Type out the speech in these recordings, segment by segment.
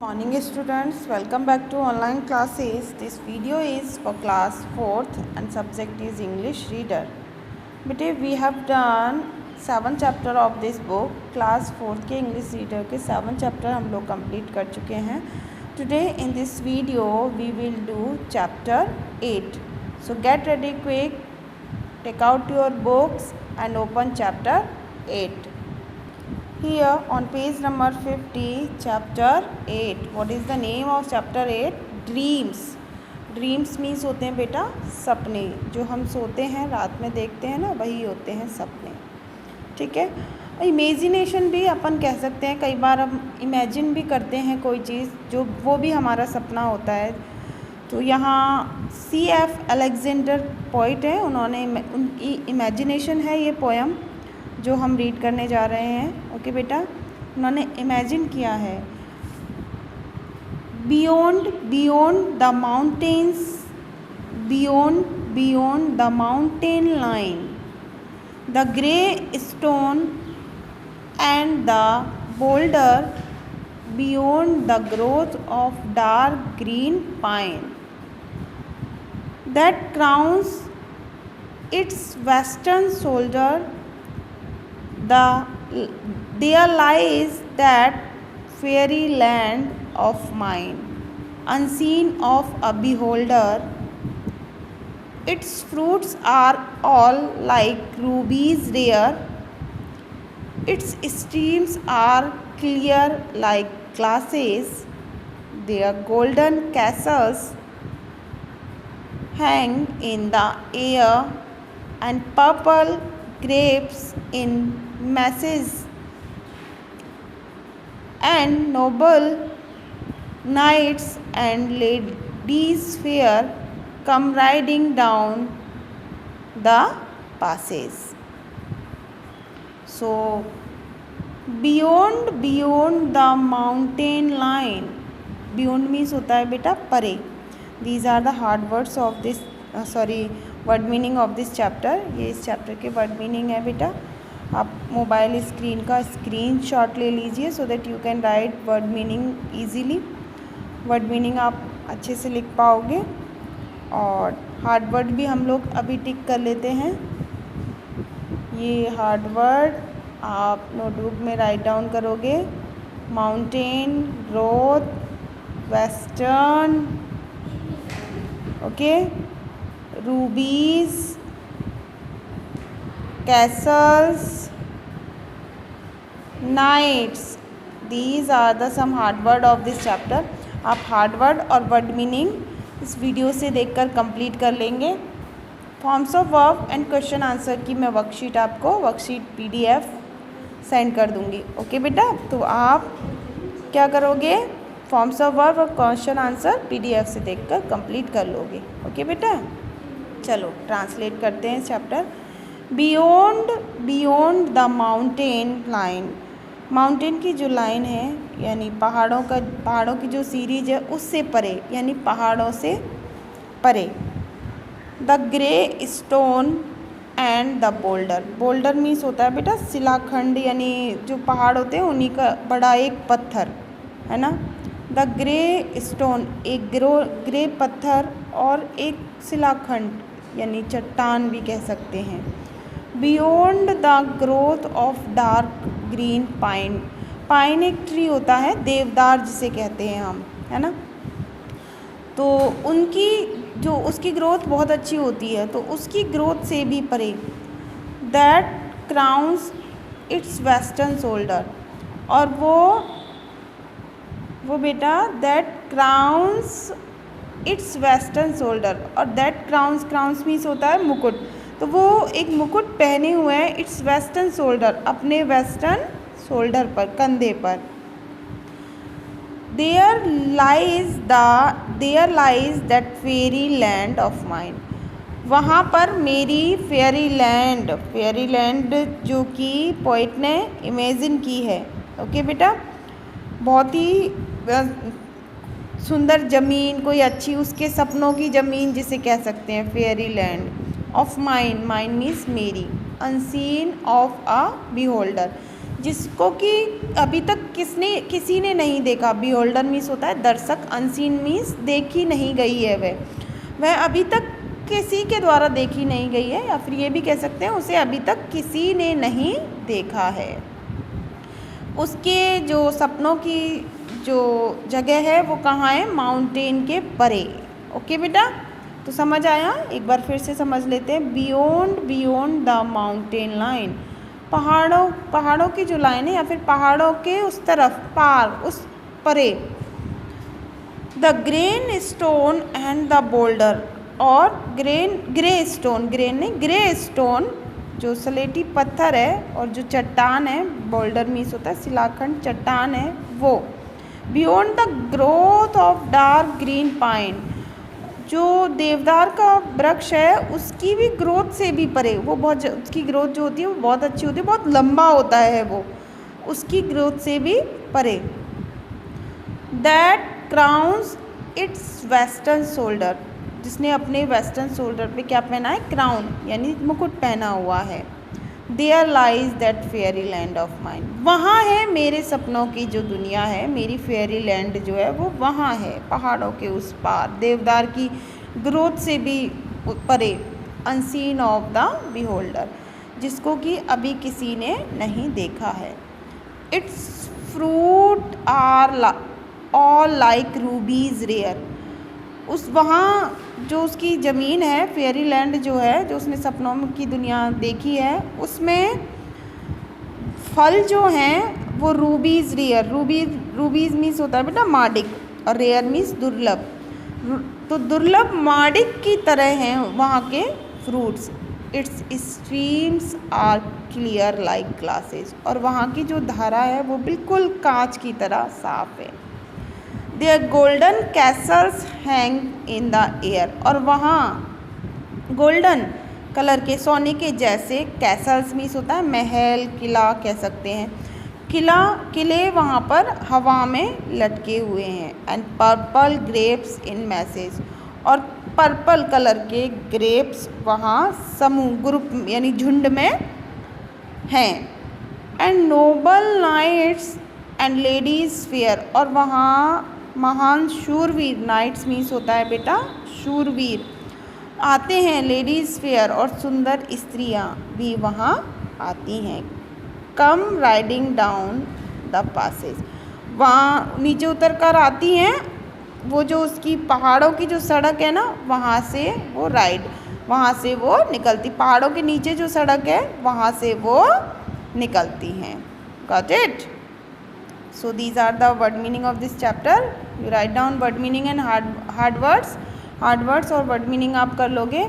Morning students, welcome back to online classes. This video is for class 4th and subject is English reader. बेटे we have done 7 chapter of this book. Class 4th के English reader के 7 chapter हम लोग complete कर चुके हैं. Today in this video we will do chapter 8. So get ready quick, take out your books and open chapter 8. Here on page number 50, chapter 8. What is the name of chapter 8? Dreams. Dreams means होते हैं बेटा सपने. जो हम सोते हैं रात में देखते हैं ना, वही होते हैं सपने. ठीक है. इमेजिनेशन भी अपन कह सकते हैं. कई बार हम इमेजिन भी करते हैं कोई चीज़, जो वो भी हमारा सपना होता है. तो यहाँ C.F. अलेक्जेंडर पोइट है, उन्होंने उनकी इमेजिनेशन है ये पोएम जो हम रीड करने जा रहे हैं. ओके बेटा, उन्होंने इमेजिन किया है. Beyond the mountains, beyond the mountain line, the grey stone and the boulder, beyond the growth of dark green pine that crowns it's western shoulder, there lies that fairy land of mine, unseen of a beholder. Its fruits are all like rubies rare, its streams are clear like glasses, their golden castles hang in the air, and purple grapes in masses, and noble knights and ladies fair come riding down the passes. So beyond the mountain line, beyond means होता है बेटा परे. These are the hard words of this word meaning of this chapter. ये इस chapter के word meaning है बेटा. आप मोबाइल स्क्रीन का स्क्रीनशॉट ले लीजिए so that you can write word meaning easily. Word meaning आप अच्छे से लिख पाओगे. और हार्ड वर्ड भी हम लोग अभी टिक कर लेते हैं. ये हार्ड वर्ड आप नोटबुक में राइट डाउन करोगे. Mountain, growth, western, okay, रूबीज, castles, knights. These are the some hard word of this chapter. आप हार्ड वर्ड और वर्ड मीनिंग इस वीडियो से देखकर कंप्लीट कर लेंगे. Forms of verb and question answer की मैं वर्कशीट आपको PDF सेंड कर दूंगी. ओके बेटा, तो आप क्या करोगे, फॉर्म्स ऑफ वर्ब और क्वेश्चन आंसर PDF से देखकर कंप्लीट कर लोगे. ओके बेटा, चलो ट्रांसलेट करते हैं chapter. Beyond the mountain line, mountain की जो लाइन है यानी पहाड़ों की जो सीरीज है उससे परे, यानी पहाड़ों से परे. The grey stone and the boulder, boulder means होता है बेटा शिलाखंड, यानी जो पहाड़ होते हैं उन्हीं का बड़ा एक पत्थर है ना. द ग्रे स्टोन, एक ग्रे पत्थर और एक शिलाखंड यानी चट्टान भी कह सकते हैं. Beyond the growth of dark green pine, pine एक ट्री होता है, देवदार जिसे कहते हैं हम, है ना. तो उसकी ग्रोथ बहुत अच्छी होती है, तो उसकी ग्रोथ से भी परे. That crowns it's western shoulder, और वो बेटा that crowns it's western shoulder, और दैट क्राउन्स मीन्स होता है मुकुट. तो वो एक मुकुट पहने हुए हैं इट्स वेस्टर्न शोल्डर, अपने वेस्टर्न शोल्डर पर, कंधे पर. There lies that fairyland of mine, वहाँ पर मेरी फेरी लैंड जो कि पोइट ने इमेजिन की है. ओके बेटा, बहुत ही सुंदर ज़मीन, कोई अच्छी उसके सपनों की ज़मीन जिसे कह सकते हैं फेरी land. Of mine, mine means मेरी. अनसीन ऑफ अ बिहोल्डर, जिसको कि अभी तक किसी ने नहीं देखा। बिहोल्डर मीन्स होता है दर्शक, अनसीन मीन्स देखी नहीं गई है वह अभी तक किसी के द्वारा देखी नहीं गई है, या फिर ये भी कह सकते हैं उसे अभी तक किसी ने नहीं देखा है। उसके जो सपनों की जो जगह है वो कहाँ है? माउंटेन के परे। ओके बेटा, तो समझ आया? एक बार फिर से समझ लेते हैं। बियॉन्ड द माउंटेन लाइन, पहाड़ों की जो लाइन है या फिर पहाड़ों के उस तरफ, पार, उस परे। The grain stone and the boulder, और ग्रे स्टोन जो सलेटी पत्थर है, और जो चट्टान है, बोल्डर मीन्स होता है शिलाखंड, चट्टान है वो। Beyond the growth of dark green pine, जो देवदार का वृक्ष है उसकी भी ग्रोथ से भी परे, वो बहुत उसकी ग्रोथ जो होती है वो बहुत अच्छी होती है, बहुत लंबा होता है वो, उसकी ग्रोथ से भी परे। That crowns it's western shoulder, जिसने अपने वेस्टर्न शोल्डर पे क्या पहना है? क्राउन, यानी मुकुट पहना हुआ है। There lies that fairyland of mind, वहाँ है मेरे सपनों की जो दुनिया है, मेरी फेयरी लैंड जो है वो वहाँ है, पहाड़ों के उस पार, देवदार की ग्रोथ से भी परे। अनसीन ऑफ द बिहोल्डर, जिसको कि अभी किसी ने नहीं देखा है। Its fruit are all like rubies rare, उस वहाँ जो उसकी ज़मीन है, फेयरी लैंड जो है, जो उसने सपनों की दुनिया देखी है, उसमें फल जो हैं वो रूबीज रेयर, रूबीज मीन्स होता है बेटा मार्डिक, और रेयर मीन्स दुर्लभ। तो दुर्लभ मार्डिक की तरह हैं वहाँ के fruits. Its streams are clear like glasses, और वहाँ की जो धारा है वो बिल्कुल कांच की तरह साफ है। There golden castles hang in the air, और वहाँ गोल्डन कलर के, सोने के जैसे, कैसल्स मीन्स होता है महल, किला कह सकते हैं, किले वहाँ पर हवा में लटके हुए हैं। And purple grapes in message, और पर्पल कलर के ग्रेप्स वहाँ समूह, ग्रुप यानी झुंड में हैं। And noble knights and ladies fair, और वहाँ महान शूरवीर, नाइट्स मीन्स होता है बेटा शूरवीर, आते हैं। लेडीज़ फेयर, और सुंदर स्त्रियाँ भी वहाँ आती हैं। कम राइडिंग डाउन द पासेज, वहाँ नीचे उतर कर आती हैं, वो जो उसकी पहाड़ों की जो सड़क है ना, वहाँ से वो निकलती, पहाड़ों के नीचे जो सड़क है वहाँ से वो निकलती हैं। Got it? So these are the word meaning of this chapter. You write down word meaning and hard words और word meaning आप कर लोगे.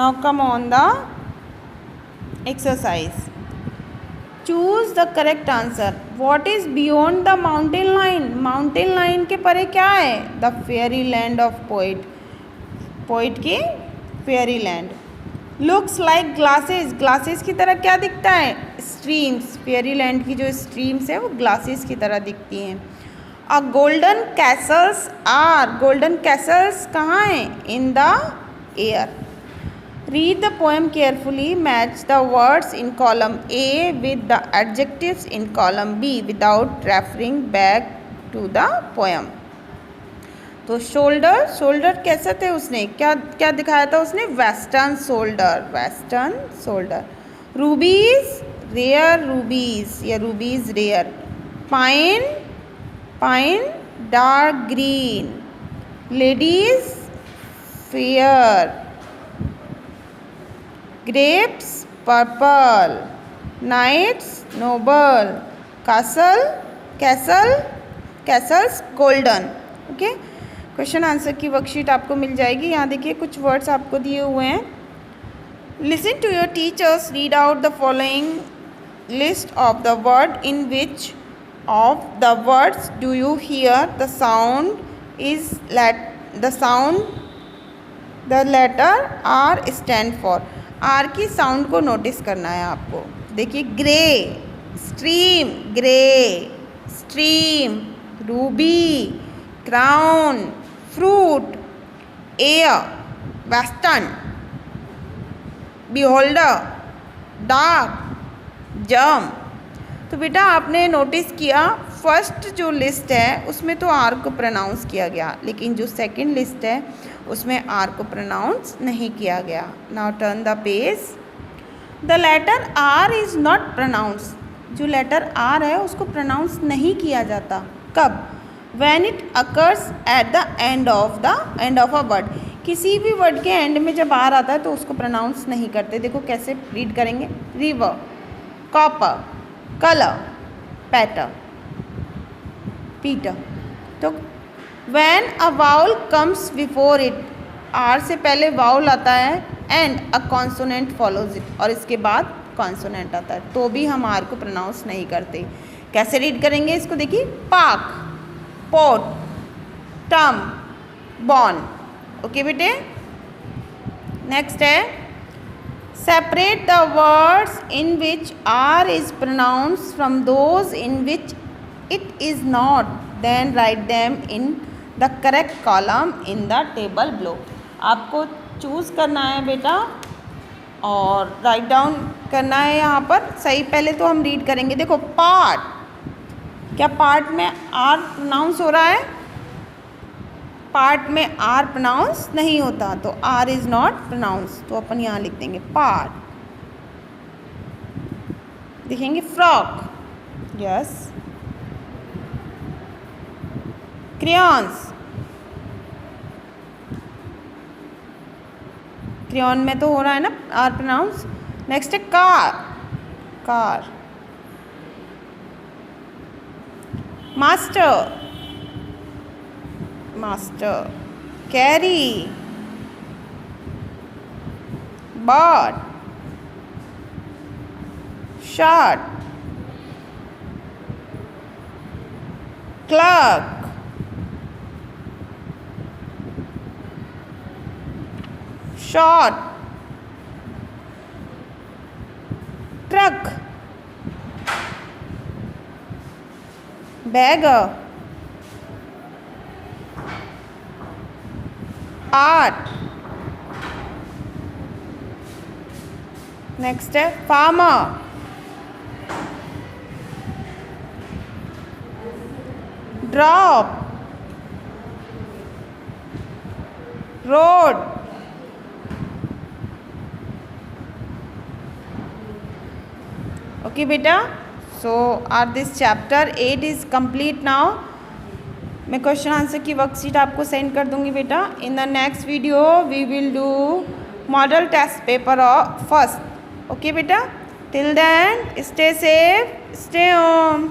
Now come on the exercise. Choose the correct answer. What is beyond the mountain line? Mountain line के परे क्या है? The fairy land of poet की fairy land. Looks like glasses की तरह क्या दिखता है? स्ट्रीम्स, फेयरी लैंड की जो स्ट्रीम्स है वो ग्लासेस की तरह दिखती हैं। अ गोल्डन कैसल्स कहाँ हैं? In the air. Read the poem carefully, match the words in column A with the adjectives in column B without referring back to the poem. तो शोल्डर कैसे थे? उसने क्या दिखाया था? उसने western shoulder. Rubies rare, rubies rare. Pine dark green. Ladies fair. Grapes purple. Knights noble. Castles golden. Okay, question answer की worksheet आपको मिल जाएगी। यहाँ देखिए कुछ वर्ड्स आपको दिए हुए हैं। Listen to your teachers read out the following list of the word in which of the words do you hear the letter R stand for. R की साउंड को नोटिस करना है आपको। देखिए grey stream, ruby, crown, fruit, air, western, beholder, dark, germ. तो बेटा आपने notice किया फर्स्ट जो लिस्ट है उसमें तो आर को प्रोनाउंस किया गया, लेकिन जो सेकंड लिस्ट है उसमें आर को प्रोनाउंस नहीं किया गया। Now turn the page. The letter R is not pronounce. जो लेटर आर है उसको प्रोनाउंस नहीं किया जाता। कब? When it occurs at the end of a word. किसी भी वर्ड के एंड में जब आर आता है तो उसको प्रोनाउंस नहीं करते। देखो कैसे रीड करेंगे। River, copper, colour, patter, Peter. तो when a vowel comes before it, R से पहले वाउल आता है and a consonant follows it, और इसके बाद कॉन्सोनेंट आता है, तो भी हम आर को प्रोनाउंस नहीं करते। कैसे रीड करेंगे इसको देखिए। Park, port, term, born. Okay बेटे। नेक्स्ट है separate the words in which R is pronounce from those in which it is not, then write them in the correct column in the table below. आपको choose करना है बेटा और write down करना है यहाँ पर सही। पहले तो हम रीड करेंगे। देखो पार्ट, क्या पार्ट में आर प्रोनाउंस हो रहा है? पार्ट में आर प्रोनाउंस नहीं होता, तो आर इज नॉट प्रोनाउंस, तो अपन यहाँ लिख देंगे पार्ट। देखेंगे फ्रॉक, यस। क्रेयॉन्स, क्रेयॉन में तो हो रहा है ना आर प्रोनाउंस। नेक्स्ट है car, car. Master, master. Carry, bird, shirt, clerk, short, truck, beggar, art. Next है फार्मर, ड्रॉप, रोड, ओके बेटा। So our this chapter 8 is complete now. मैं क्वेश्चन आंसर की वर्कशीट आपको सेंड कर दूंगी बेटा। In the next video we will do model test paper first. Okay बेटा, till then stay safe, stay home.